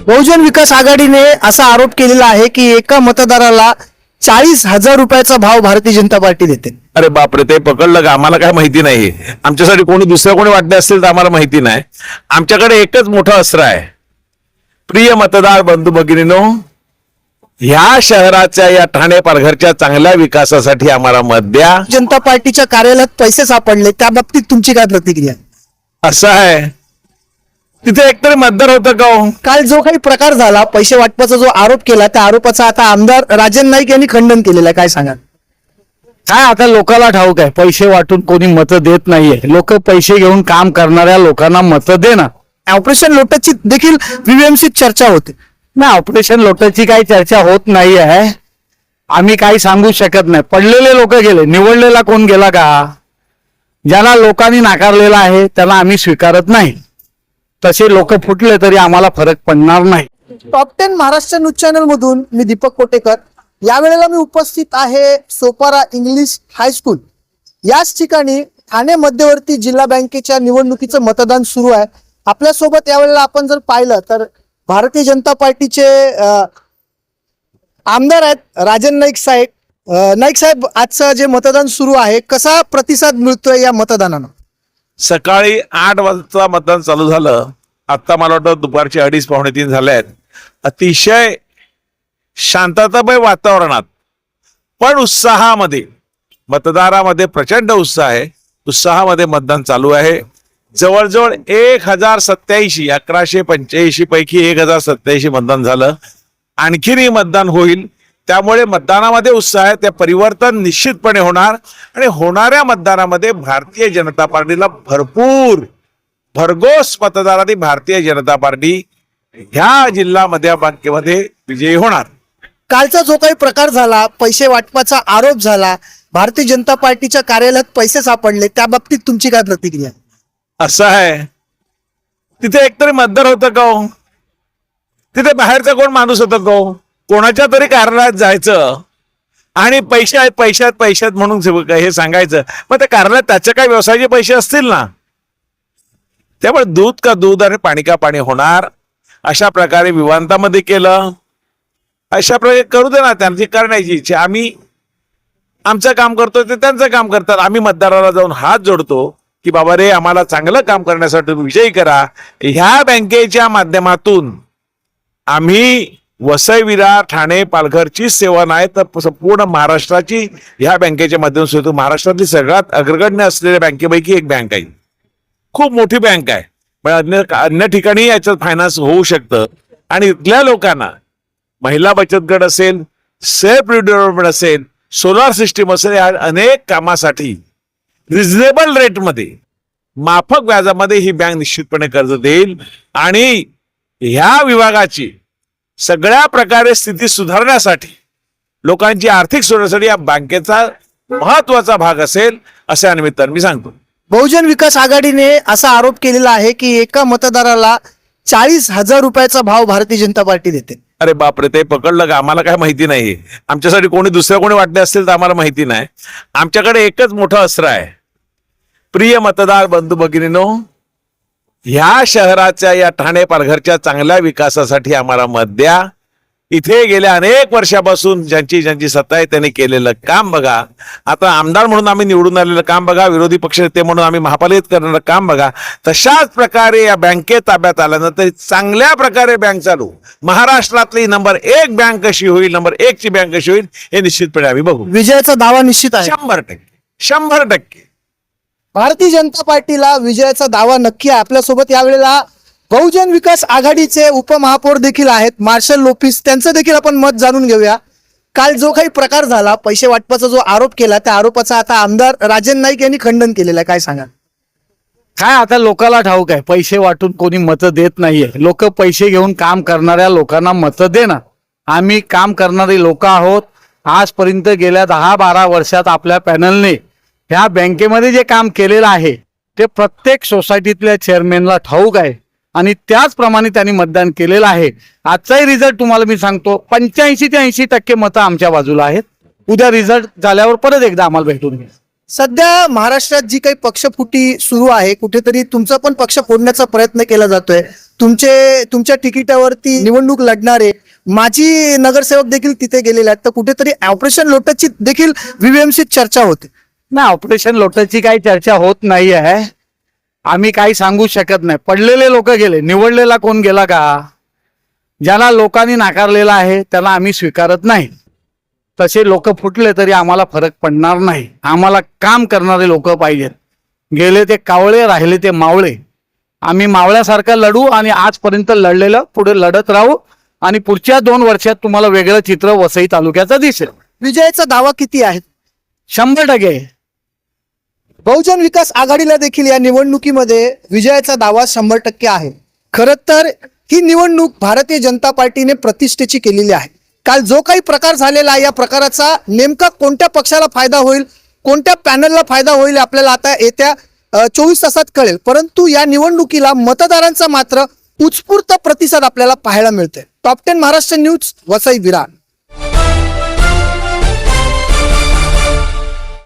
बहुजन विकास आघाडीने असा आरोप केलेला आहे की एका मतदाराला 40,000 रुपयाचा भाव भारतीय जनता पार्टी देते. अरे बापरे, ते पकडलं का? आम्हाला काय माहिती नाही. आमच्यासाठी कोणी दुसरं कोणी वाटले असतील तर आम्हाला माहिती नाही. आमच्याकडे एकच मोठं अस्त्र आहे. प्रिय मतदार बंधू भगिनीनो, ह्या शहराच्या या ठाणे पालघरच्या चांगल्या विकासासाठी आम्हाला मत द्या. जनता पार्टीच्या कार्यालयात पैसे सापडले, त्या बाबतीत तुमची काय प्रतिक्रिया? असं आहे, तिथे एकतरी मतदार होतं का हो? काल जो काही प्रकार झाला, पैसे वाटपाचा जो आरोप केला, त्या आरोपाचा आता आमदार राजन नाईक यांनी खंडन केलेलं आहे. काय सांगा? काय आता लोकांना ठाऊक आहे, पैसे वाटून कोणी मतं देत नाहीये. लोक पैसे घेऊन काम करणाऱ्या लोकांना मतं देणार. ऑपरेशन लोटसची देखील व्हीव्हीएमसी चर्चा होते. ना, ऑपरेशन लोटांची काही चर्चा होत नाही आहे. आम्ही काही सांगू शकत नाही. पडलेले लोक गेले, निवडलेला कोण गेला का? ज्याला लोकांनी नाकारलेला आहे त्याला आम्ही स्वीकारत नाही. तसे लोक फुटले तरी आम्हाला फरक पडणार नाही. टॉप 10 महाराष्ट्र न्यूज चॅनल मधून मी दीपक कोटेकर. यावेळेला मी उपस्थित आहे सोपारा इंग्लिश हायस्कूल. याच ठिकाणी ठाणे मध्यवर्ती जिल्हा बँकेच्या निवडणुकीचं मतदान सुरू आहे. आपल्यासोबत यावेळेला आपण जर पाहिलं तर भारतीय जनता पार्टीचे आमदार आहेत राजन नाईक साहेब. नाईक साहेब, आजचं जे मतदान सुरू आहे, कसा प्रतिसाद मिळतोय या मतदानानं? सकाळी 8 वाजता मतदान चालू झालं. आता मला वाटतं दुपारचे 2:30 पावणे 3 झाले आहेत. अतिशय शांततामय वातावरणात पण उत्साहामध्ये, मतदारामध्ये प्रचंड उत्साह आहे. उत्साहामध्ये मतदान चालू आहे. जवळजवळ 1087, 1185 पैकी 1087 मतदान झालं. आणखीनही मतदान होईल. त्यामुळे मतदानामध्ये उत्साह आहे. ते परिवर्तन निश्चितपणे होणार आणि होणाऱ्या मतदानामध्ये भारतीय जनता पार्टीला भरघोस मतदारांनी भारतीय जनता पार्टी ह्या जिल्हा बँकेमध्ये विजयी होणार. कालचा जो काही प्रकार झाला, पैसे वाटपाचा आरोप झाला, भारतीय जनता पार्टीच्या कार्यालयात पैसे सापडले, त्या बाबतीत तुमची काय प्रतिक्रिया? असं आहे, तिथे एकतरी मतदार होतं का हो? तिथे बाहेरचा कोण माणूस होतं का हो? कोणाच्या तरी कार्यालयात जायचं आणि पैसे आहेत पैशात पैशात म्हणून हे सांगायचं. मग त्या कार्यालयात त्याचे काय व्यवसायाचे पैसे असतील ना. त्यामुळे दूध का दूध आणि पाणी का पाणी होणार. अशा प्रकारे विवांतामध्ये केलं. अशा प्रकारे करू दे ना, त्यांची करण्याची इच्छा. आम्ही आमचं काम करतो, ते त्यांचं काम करतात. आम्ही मतदाराला जाऊन हात जोडतो की बाबा रे, आम्हाला चांगलं काम करण्यासाठी विजयी करा. ह्या बँकेच्या माध्यमातून आम्ही वसई विरार ठाणे पालघरची सेवा नाही तर संपूर्ण महाराष्ट्राची ह्या बँकेच्या माध्यमातून, महाराष्ट्रातली सगळ्यात अग्रगण्य असलेल्या बँकेपैकी एक बँक आहे. खूप मोठी बँक आहे. पण अन्य ठिकाणी याच्यात फायनान्स होऊ शकतं. आणि इथल्या लोकांना महिला बचत गट असेल, सेल्फ डेव्हलपमेंट असेल, सोलार सिस्टीम असेल, या अनेक कामासाठी रिझनेबल रेटमध्ये, माफक व्याजामध्ये ही बँक निश्चितपणे कर्ज देईल. आणि ह्या विभागाची सगळ्या प्रकारे स्थिती सुधारण्यासाठी, लोकांची आर्थिक सुधारण्यासाठी या बँकेचा महत्वाचा भाग असेल, अशा निमित्ताने मी सांगतो. बहुजन विकास आघाडीने असा आरोप केलेला आहे की एका मतदाराला 40,000 रुपयाचा भाव भारतीय जनता पार्टी देते. अरे बापरे, ते पकडलं का? आम्हाला काय माहिती नाही. आमच्यासाठी कोणी दुसरं कोणी वाटले असतील तर आम्हाला माहिती नाही. आमच्याकडे एकच मोठं अस्त्र आहे. प्रिय मतदार बंधू भगिनीनो, ह्या शहराच्या या ठाणे पालघरच्या चांगल्या विकासासाठी आम्हाला मत द्या. इथे गेल्या अनेक वर्षापासून ज्यांची सत्ता आहे त्यांनी केलेलं काम बघा. आता आमदार म्हणून आम्ही निवडून आलेलं काम बघा. विरोधी पक्ष नेते म्हणून आम्ही महापालिकेत करणारं काम बघा. तशाच प्रकारे या बँकेत ताब्यात आल्यानंतर चांगल्या प्रकारे बँक चालू, महाराष्ट्रातली नंबर 1 बँक कशी होईल, नंबर 1 ची बँक कशी होईल, हे निश्चितपणे आम्ही बघू. विजयाचा दावा निश्चित आहे. 100% भारतीय जनता पार्टीला विजयाचा दावा नक्की आहे. आपल्यासोबत यावेळेला बहुजन विकास आघाडीचे उपमहापौर देखील आहेत, मार्शल लोपिस. त्यांचं देखील आपण मत जाणून घेऊया. काल जो काही प्रकार झाला, पैसे वाटपाचा जो आरोप केला, त्या आरोपाचा आता आमदार राजन नाईक यांनी खंडन केलेलं आहे. काय सांगा? काय आता लोकांना ठाऊक आहे, पैसे वाटून कोणी मतं देत नाहीये. लोक पैसे घेऊन काम करणाऱ्या लोकांना मतं देणार. आम्ही काम करणारी लोक आहोत. आजपर्यंत गेल्या 10-12 वर्षात आपल्या पॅनलने ह्या बँकेमध्ये जे काम केलेलं आहे ते प्रत्येक सोसायटीतल्या चेअरमॅनला ठाऊक आहे आणि त्याचप्रमाणे त्यांनी मतदान केलेलं आहे. आजचाही रिझल्ट तुम्हाला मी सांगतो, 85 ते 80% मतं आमच्या बाजूला आहेत. उद्या रिझल्ट झाल्यावर परत एकदा आम्हाला भेटून घ्या. सध्या महाराष्ट्रात जी काही पक्षफुटी सुरू आहे, कुठेतरी तुमचा पण पक्ष फोडण्याचा प्रयत्न केला जातोय. तुमच्या तिकिटावरती निवडणूक लढणारे माजी नगरसेवक देखील तिथे गेलेले आहेत, तर कुठेतरी ऑपरेशन लोटसची देखील व्हीव्हीएमसीत चर्चा होते. नाही, ऑपरेशन लोटसची काही चर्चा होत नाही आहे. आम्ही काही सांगू शकत नाही. पडलेले लोक गेले, निवडलेला कोण गेला का? ज्याला लोकांनी नाकारलेला आहे त्याला आम्ही स्वीकारत नाही. तसे लोक फुटले तरी आम्हाला फरक पडणार नाही. आम्हाला काम करणारे लोक पाहिजेत. गेले ते कावळे, राहिले ते मावळे. आम्ही मावळ्यासारखं लढू आणि आजपर्यंत लढलेलं पुढे लढत राहू आणि पुढच्या 2 वर्षात तुम्हाला वेगळं चित्र वसई तालुक्याचं दिसेल. विजयाचा दावा किती आहे? 100%. बहुजन विकास आघाडीला देखील या निवडणुकीमध्ये विजयाचा दावा 100% आहे. खरं तर ही निवडणूक भारतीय जनता पार्टीने प्रतिष्ठेची केलेली आहे. काल जो काही प्रकार झालेला आहे, या प्रकाराचा नेमका कोणत्या पक्षाला फायदा होईल, कोणत्या पॅनलला फायदा होईल, आपल्याला आता येत्या 24 तासात कळेल. परंतु या निवडणुकीला मतदारांचा मात्र उत्स्फूर्त प्रतिसाद आपल्याला पाहायला मिळते. Top 10 Maharashtra news, Vasai Virar.